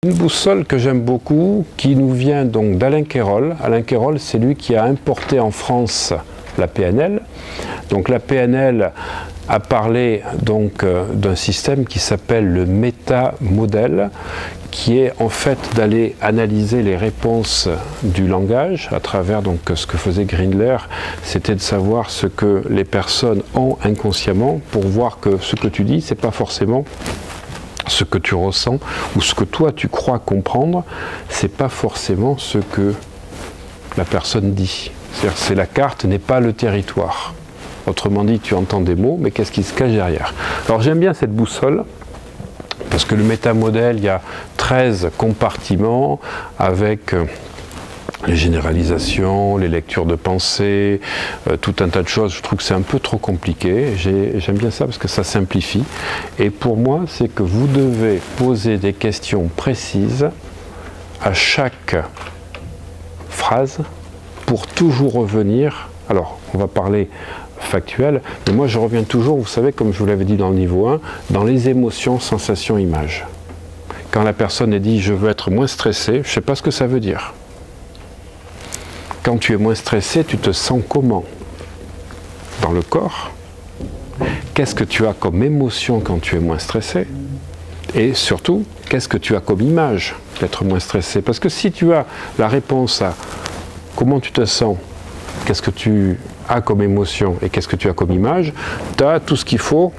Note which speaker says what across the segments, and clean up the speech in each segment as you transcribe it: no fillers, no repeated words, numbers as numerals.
Speaker 1: Une boussole que j'aime beaucoup, qui nous vient donc d'Alain Quérol. Alain Quérol, c'est lui qui a importé en France la PNL. Donc la PNL a parlé donc d'un système qui s'appelle le métamodèle, qui est en fait d'aller analyser les réponses du langage à travers donc ce que faisait Grindler, c'était de savoir ce que les personnes ont inconsciemment pour voir que ce que tu dis, c'est pas forcément ce que tu ressens ou ce que toi tu crois comprendre, c'est pas forcément ce que la personne dit. C'est-à-dire que la carte n'est pas le territoire. Autrement dit, tu entends des mots, mais qu'est-ce qui se cache derrière? Alors j'aime bien cette boussole, parce que le métamodèle, il y a 13 compartiments avec les généralisations, les lectures de pensée, tout un tas de choses. Je trouve que c'est un peu trop compliqué. J'aime bien ça parce que ça simplifie. Et pour moi, c'est que vous devez poser des questions précises à chaque phrase pour toujours revenir. Alors, on va parler factuel, mais moi je reviens toujours, vous savez, comme je vous l'avais dit dans le niveau 1, dans les émotions, sensations, images. Quand la personne est dit « je veux être moins stressé », je ne sais pas ce que ça veut dire. Quand tu es moins stressé, tu te sens comment? Dans le corps? Qu'est-ce que tu as comme émotion quand tu es moins stressé? Et surtout, qu'est-ce que tu as comme image d'être moins stressé? Parce que si tu as la réponse à comment tu te sens, qu'est-ce que tu as comme émotion et qu'est-ce que tu as comme image, tu as tout ce qu'il faut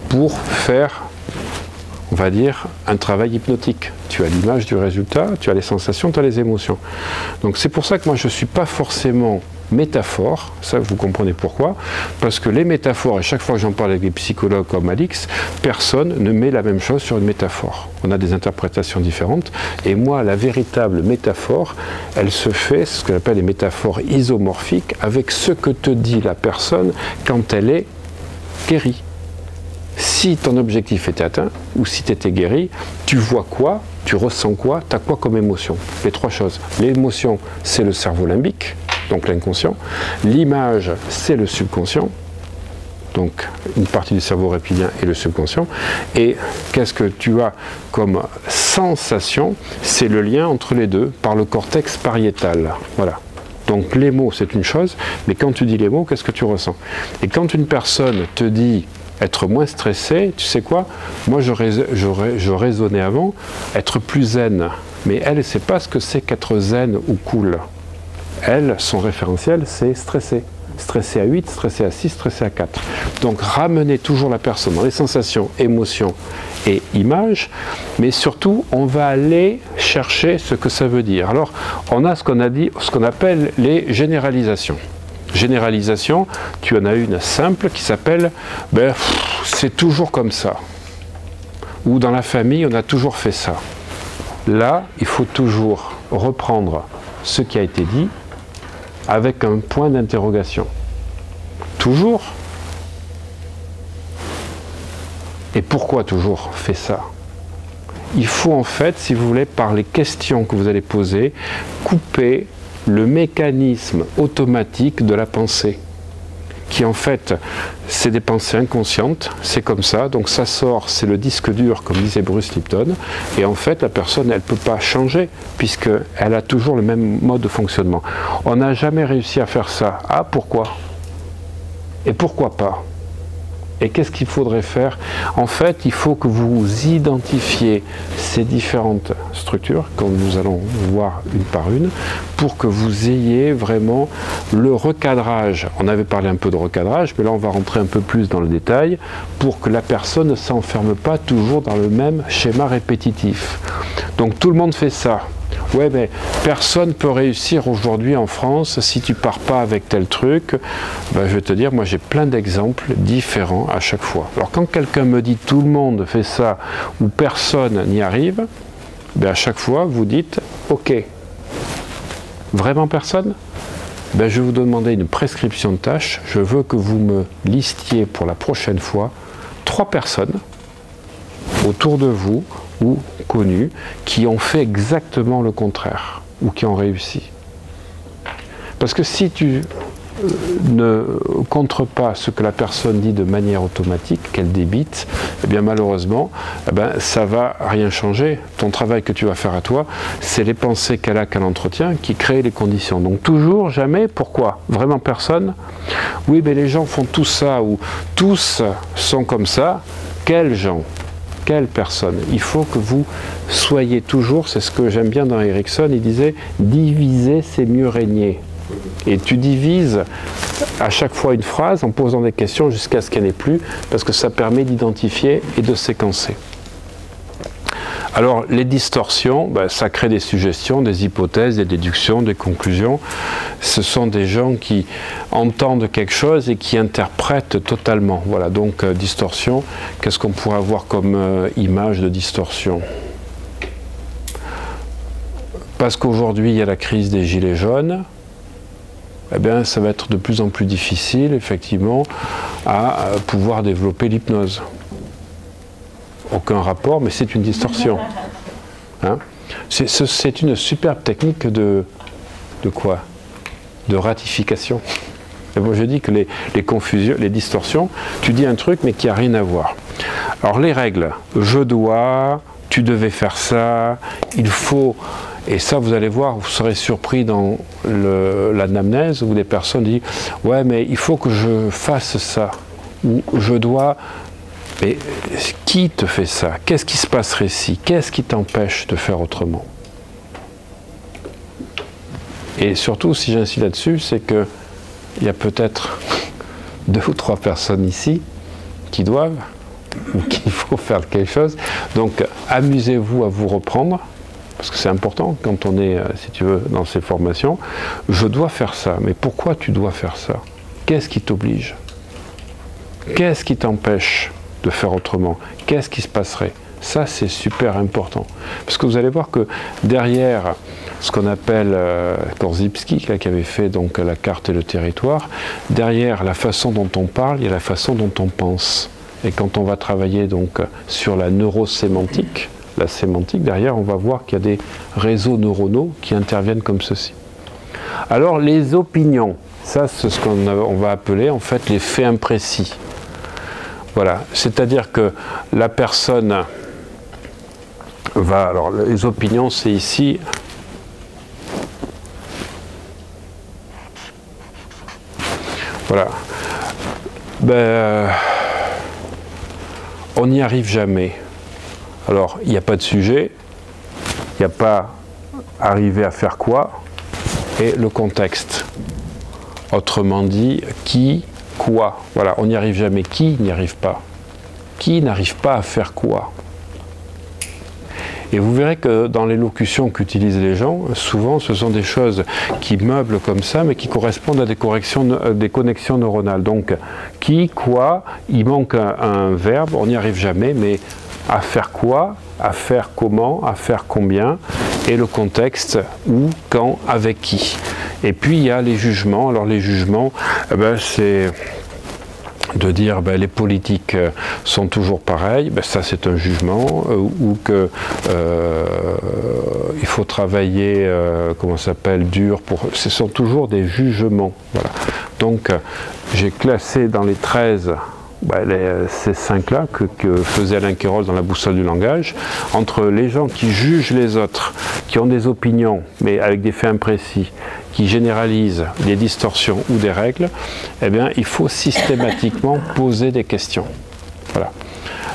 Speaker 1: pour faire, on va dire, un travail hypnotique. Tu as l'image du résultat, tu as les sensations, tu as les émotions. Donc c'est pour ça que moi je ne suis pas forcément métaphore, ça vous comprenez pourquoi, parce que les métaphores, et chaque fois que j'en parle avec des psychologues comme Alix, personne ne met la même chose sur une métaphore. On a des interprétations différentes, et moi la véritable métaphore, elle se fait, ce que j'appelle les métaphores isomorphiques, avec ce que te dit la personne quand elle est guérie. Si ton objectif était atteint, ou si tu étais guéri, tu vois quoi, tu ressens quoi, tu as quoi comme émotion? Les trois choses. L'émotion, c'est le cerveau limbique, donc l'inconscient. L'image, c'est le subconscient, donc une partie du cerveau reptilien et le subconscient. Et qu'est-ce que tu as comme sensation? C'est le lien entre les deux par le cortex pariétal. Voilà. Donc les mots, c'est une chose, mais quand tu dis les mots, qu'est-ce que tu ressens? Et quand une personne te dit être moins stressé, tu sais quoi? Moi, je raisonnais avant, être plus zen. Mais elle ne sait pas ce que c'est qu'être zen ou cool. Elle, son référentiel, c'est stressé. Stressé à 8, stressé à 6, stressé à 4. Donc, ramener toujours la personne dans les sensations, émotions et images, mais surtout, on va aller chercher ce que ça veut dire. Alors, on a ce qu'on appelle les généralisations. Généralisation, tu en as une simple qui s'appelle c'est toujours comme ça. Ou dans la famille, on a toujours fait ça. Là, il faut toujours reprendre ce qui a été dit avec un point d'interrogation. Toujours? Et pourquoi toujours fait ça? Il faut en fait, si vous voulez, par les questions que vous allez poser, couper le mécanisme automatique de la pensée, qui en fait, c'est des pensées inconscientes, c'est comme ça, donc ça sort, c'est le disque dur, comme disait Bruce Lipton, et en fait, la personne, elle ne peut pas changer, puisqu'elle a toujours le même mode de fonctionnement. On n'a jamais réussi à faire ça. Ah, pourquoi? Et pourquoi pas? Et qu'est-ce qu'il faudrait faire? En fait, il faut que vous identifiez ces différentes structures, comme nous allons voir une par une, pour que vous ayez vraiment le recadrage. On avait parlé un peu de recadrage, mais là on va rentrer un peu plus dans le détail, pour que la personne ne s'enferme pas toujours dans le même schéma répétitif. Donc tout le monde fait ça. Ouais, mais personne ne peut réussir aujourd'hui en France si tu pars pas avec tel truc. Ben, je vais te dire, moi j'ai plein d'exemples différents à chaque fois. Alors quand quelqu'un me dit tout le monde fait ça ou personne n'y arrive, ben, à chaque fois vous dites ok, vraiment personne? Ben, je vais vous demander une prescription de tâches. Je veux que vous me listiez pour la prochaine fois 3 personnes autour de vous ou connus qui ont fait exactement le contraire ou qui ont réussi. Parce que si tu ne contre pas ce que la personne dit de manière automatique, qu'elle débite, eh bien malheureusement, eh ben, ça ne va rien changer. Ton travail que tu vas faire à toi, c'est les pensées qu'elle a, qu'elle entretient, qui créent les conditions. Donc toujours, jamais, pourquoi? Vraiment personne? Oui, mais les gens font tout ça, ou tous sont comme ça. Quels gens? Quelles personnes? Il faut que vous soyez toujours, c'est ce que j'aime bien dans Erickson, il disait, diviser c'est mieux régner. Et tu divises à chaque fois une phrase en posant des questions jusqu'à ce qu'elle n'ait plus, parce que ça permet d'identifier et de séquencer. Alors les distorsions, ben, ça crée des suggestions, des hypothèses, des déductions, des conclusions. Ce sont des gens qui entendent quelque chose et qui interprètent totalement. Voilà, donc distorsion, qu'est-ce qu'on pourrait avoir comme image de distorsion? Parce qu'aujourd'hui il y a la crise des gilets jaunes, eh bien, ça va être de plus en plus difficile, effectivement, à pouvoir développer l'hypnose. Aucun rapport, mais c'est une distorsion. Hein? C'est une superbe technique de quoi? De ratification. Et moi, je dis que les confusions, les distorsions, tu dis un truc, mais qui n'a rien à voir. Alors, les règles, je dois, tu devais faire ça, il faut... Et ça, vous allez voir, vous serez surpris dans l'anamnèse où des personnes disent « Ouais, mais il faut que je fasse ça. » Ou « Je dois... » Mais qui te fait ça? Qu'est-ce qui se passerait si? Qu'est-ce qui t'empêche de faire autrement? Et surtout, si j'insiste là-dessus, c'est qu'il y a peut-être 2 ou 3 personnes ici qui doivent, ou qu'il faut faire quelque chose. Donc, amusez-vous à vous reprendre. Parce que c'est important quand on est, si tu veux, dans ces formations. Je dois faire ça. Mais pourquoi tu dois faire ça? Qu'est-ce qui t'oblige? Qu'est-ce qui t'empêche de faire autrement? Qu'est-ce qui se passerait? Ça, c'est super important. Parce que vous allez voir que derrière ce qu'on appelle Korzybski, qui avait fait donc la carte et le territoire, derrière la façon dont on parle, il y a la façon dont on pense. Et quand on va travailler donc sur la neurosémantique, la sémantique, derrière, on va voir qu'il y a des réseaux neuronaux qui interviennent comme ceci. Alors, les opinions, ça, c'est ce qu'on va appeler, en fait, les faits imprécis. Voilà, c'est-à-dire que la personne va... Alors, les opinions, c'est ici... Voilà. Ben, on n'y arrive jamais. Alors, il n'y a pas de sujet, il n'y a pas arriver à faire quoi, et le contexte. Autrement dit, qui, quoi. Voilà, on n'y arrive jamais. Qui n'y arrive pas? Qui n'arrive pas à faire quoi? Et vous verrez que dans les locutions qu'utilisent les gens, souvent ce sont des choses qui meublent comme ça, mais qui correspondent à des connexions neuronales. Donc, qui, quoi, il manque un verbe, on n'y arrive jamais, mais à faire quoi, à faire comment, à faire combien, et le contexte, où, quand, avec qui. Et puis il y a les jugements. Alors les jugements, c'est de dire les politiques sont toujours pareils, ça c'est un jugement, ou que il faut travailler, comment ça s'appelle, dur, ce sont toujours des jugements. Voilà. Donc j'ai classé dans les 13 ces 5-là que faisait Alain Kérols dans la boussole du langage, entre les gens qui jugent les autres, qui ont des opinions, mais avec des faits imprécis, qui généralisent des distorsions ou des règles, eh bien, il faut systématiquement poser des questions. Voilà.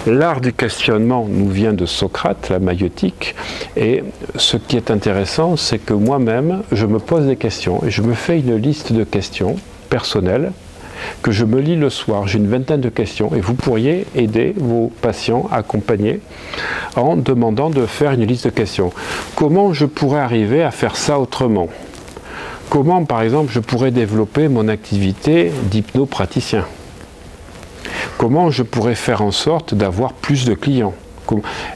Speaker 1: L'art du questionnement nous vient de Socrate, la maïeutique, et ce qui est intéressant, c'est que moi-même, je me pose des questions, et je me fais une liste de questions personnelles, que je me lis le soir. J'ai une vingtaine de questions et vous pourriez aider vos patients à accompagner en demandant de faire une liste de questions. Comment je pourrais arriver à faire ça autrement? Comment, par exemple, je pourrais développer mon activité d'hypnopraticien? Comment je pourrais faire en sorte d'avoir plus de clients?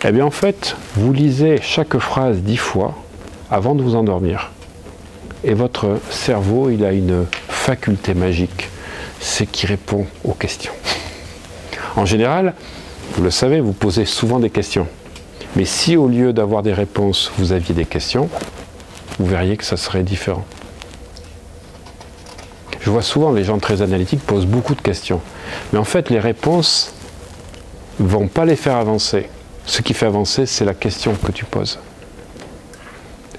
Speaker 1: Eh bien, en fait, vous lisez chaque phrase 10 fois avant de vous endormir. Et votre cerveau, il a une faculté magique. C'est qui répond aux questions. En général, vous le savez, vous posez souvent des questions. Mais si au lieu d'avoir des réponses, vous aviez des questions, vous verriez que ça serait différent. Je vois souvent les gens très analytiques posent beaucoup de questions. Mais en fait, les réponses ne vont pas les faire avancer. Ce qui fait avancer, c'est la question que tu poses.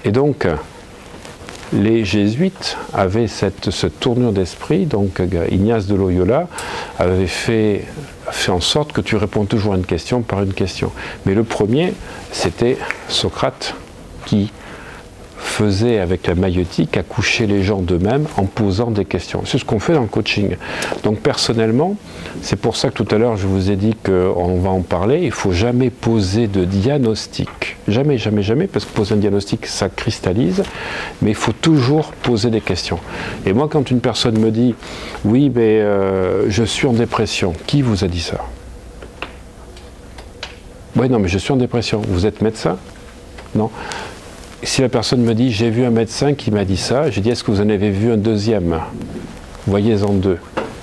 Speaker 1: Et donc, les jésuites avaient cette tournure d'esprit. Donc, Ignace de Loyola avait fait en sorte que tu réponds toujours à une question par une question. Mais le premier, c'était Socrate, qui faisait avec la maïeutique accoucher les gens d'eux-mêmes en posant des questions. C'est ce qu'on fait dans le coaching. Donc personnellement, c'est pour ça que tout à l'heure je vous ai dit qu'on va en parler, il ne faut jamais poser de diagnostic. Jamais, jamais, jamais, parce que poser un diagnostic, ça cristallise, mais il faut toujours poser des questions. Et moi, quand une personne me dit « Oui, mais je suis en dépression », qui vous a dit ça? « Oui, non, mais je suis en dépression. Vous êtes médecin? » Non. Si la personne me dit « j'ai vu un médecin qui m'a dit ça », j'ai dit « est-ce que vous en avez vu un deuxième ?» Voyez-en deux.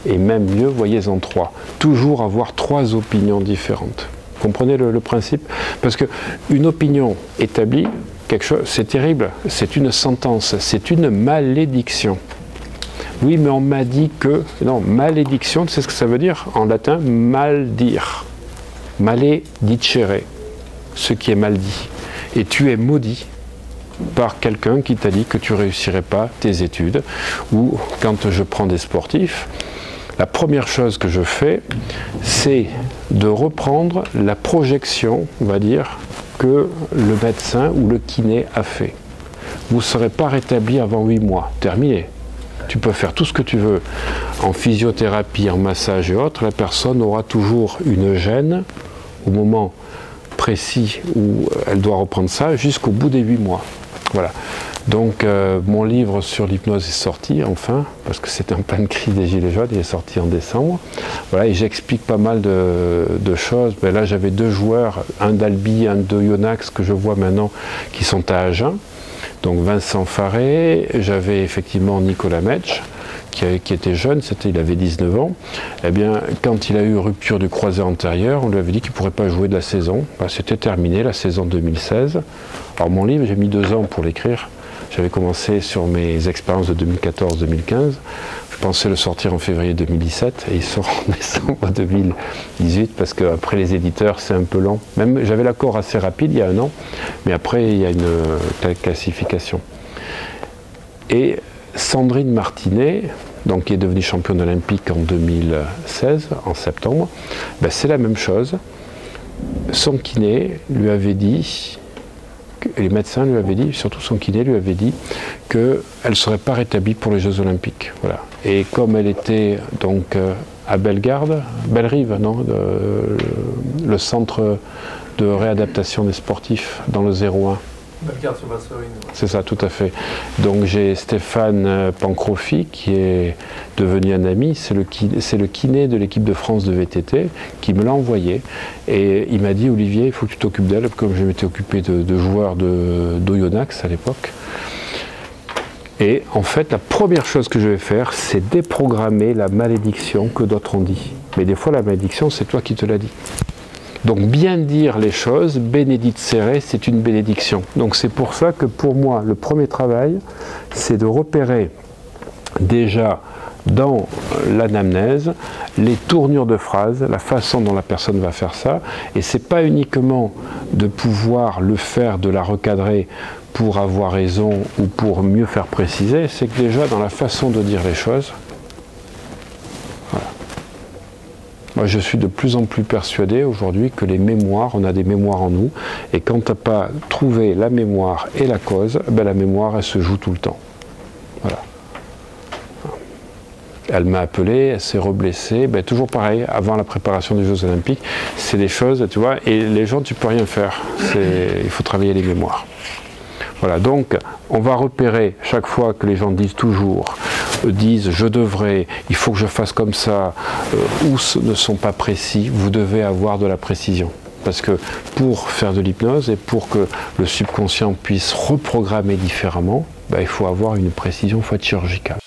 Speaker 1: Et même mieux, voyez-en trois. Toujours avoir trois opinions différentes. Comprenez le principe? Parce qu'une opinion établie, quelque chose, c'est terrible, c'est une sentence, c'est une malédiction. Oui, mais on m'a dit que... Non, malédiction, tu sais ce que ça veut dire? En latin, mal dire. Maledicere, ce qui est mal dit. Et tu es maudit par quelqu'un qui t'a dit que tu ne réussirais pas tes études. Ou quand je prends des sportifs, la première chose que je fais, c'est de reprendre la projection, on va dire, que le médecin ou le kiné a fait. Vous ne serez pas rétabli avant 8 mois. Terminé. Tu peux faire tout ce que tu veux. En physiothérapie, en massage et autres, la personne aura toujours une gêne au moment précis où elle doit reprendre ça jusqu'au bout des 8 mois. Voilà. Donc mon livre sur l'hypnose est sorti enfin, parce que c'était un pan de crise des Gilets jaunes, il est sorti en décembre. Voilà, et j'explique pas mal de choses. Ben là j'avais 2 joueurs, un d'Albi, un de Yonax que je vois maintenant qui sont à Agen. Donc Vincent Faré, j'avais effectivement Nicolas Metsch, qui était jeune, il avait 19 ans. Eh bien, quand il a eu rupture du croisé antérieur, on lui avait dit qu'il ne pourrait pas jouer de la saison. Ben, c'était terminé, la saison 2016. Alors mon livre, j'ai mis 2 ans pour l'écrire. J'avais commencé sur mes expériences de 2014-2015. Je pensais le sortir en février 2017 et il sort en décembre 2018 parce qu'après les éditeurs, c'est un peu lent. Même j'avais l'accord assez rapide il y a 1 an, mais après il y a une classification. Et Sandrine Martinet, donc, qui est devenue championne olympique en 2016, en septembre, ben, c'est la même chose. Son kiné lui avait dit, et les médecins lui avaient dit, surtout son kiné lui avait dit, qu'elle ne serait pas rétablie pour les Jeux olympiques. Voilà. Et comme elle était donc à Bellegarde, Bellerive, non, le centre de réadaptation des sportifs dans le 01. C'est ça, tout à fait. Donc j'ai Stéphane Pancrofi qui est devenu un ami, c'est le kiné de l'équipe de France de VTT qui me l'a envoyé et il m'a dit Olivier, il faut que tu t'occupes d'elle, comme je m'étais occupé de joueurs d'Oyonax à l'époque. Et en fait, la première chose que je vais faire, c'est déprogrammer la malédiction que d'autres ont dit. Mais des fois, la malédiction, c'est toi qui te l'as dit. Donc bien dire les choses, benedicere, c'est une bénédiction. Donc c'est pour ça que pour moi, le premier travail, c'est de repérer déjà dans l'anamnèse les tournures de phrases, la façon dont la personne va faire ça. Et c'est pas uniquement de pouvoir le faire, de la recadrer pour avoir raison ou pour mieux faire préciser, c'est que déjà dans la façon de dire les choses, moi, je suis de plus en plus persuadé aujourd'hui que les mémoires, on a des mémoires en nous, et quand tu n'as pas trouvé la mémoire et la cause, ben la mémoire, elle se joue tout le temps. Voilà. Elle m'a appelé, elle s'est reblessée, ben, toujours pareil, avant la préparation des Jeux Olympiques, c'est des choses, tu vois, et les gens, tu peux rien faire, il faut travailler les mémoires. Voilà, donc on va repérer chaque fois que les gens disent je devrais, il faut que je fasse comme ça, ou ne sont pas précis, vous devez avoir de la précision. Parce que pour faire de l'hypnose et pour que le subconscient puisse reprogrammer différemment, ben, il faut avoir une précision, il faut être chirurgical.